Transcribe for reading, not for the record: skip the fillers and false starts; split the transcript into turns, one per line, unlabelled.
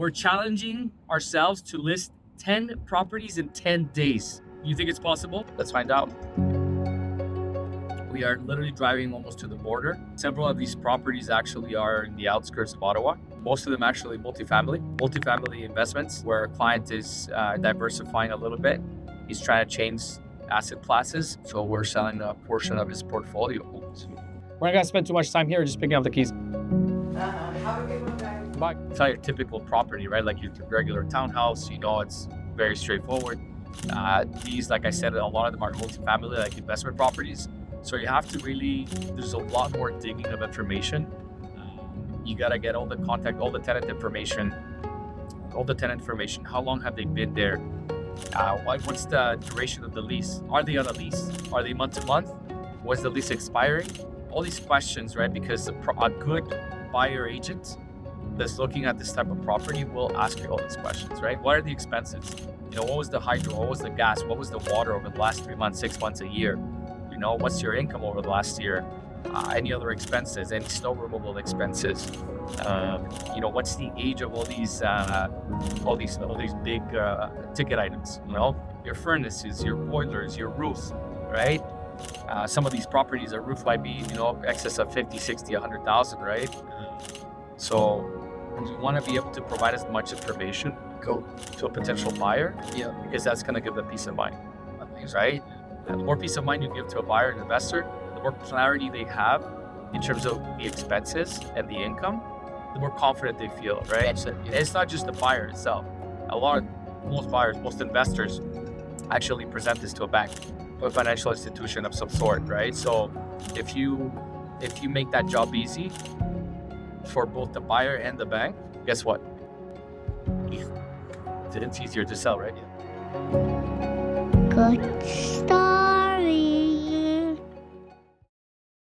We're challenging ourselves to list 10 properties in 10 days. You think it's possible? Let's find out. We are literally driving almost to the border. Several of these properties actually are in the outskirts of Ottawa. Most of them actually multifamily investments where a client is diversifying a little bit. He's trying to change asset classes. So we're selling a portion of his portfolio. We're not gonna spend too much time here just picking up the keys.
Have a good one, guys.
Bye. It's not your typical property, right? Like your regular townhouse, it's very straightforward. These, like I said, a lot of them are multifamily, like investment properties. So you have to there's a lot more digging of information. You got to get all the contact, all the tenant information. How long have they been there? What's the duration of the lease? Are they on a lease? Are they month to month? Was the lease expiring? All these questions, right? Because a good buyer agent that's looking at this type of property will ask you all these questions, right? What are the expenses? What was the hydro? What was the gas? What was the water over the last 3 months, 6 months, a year? What's your income over the last year? Any other expenses? Any snow removal expenses? What's the age of all these big ticket items? Your furnaces, your boilers, your roofs, right? Some of these properties, a roof might be, excess of 50, 60, 100,000, right? So you want to be able to provide as much information to a potential buyer, because that's going to give them peace of mind, right? And the more peace of mind you give to a buyer and investor, the more clarity they have in terms of the expenses and the income, the more confident they feel, right? And it's not just the buyer itself. Most investors actually present this to a bank or a financial institution of some sort, right? So if you make that job easy for both the buyer and the bank, guess what? It's easier to sell, right?
Good stuff.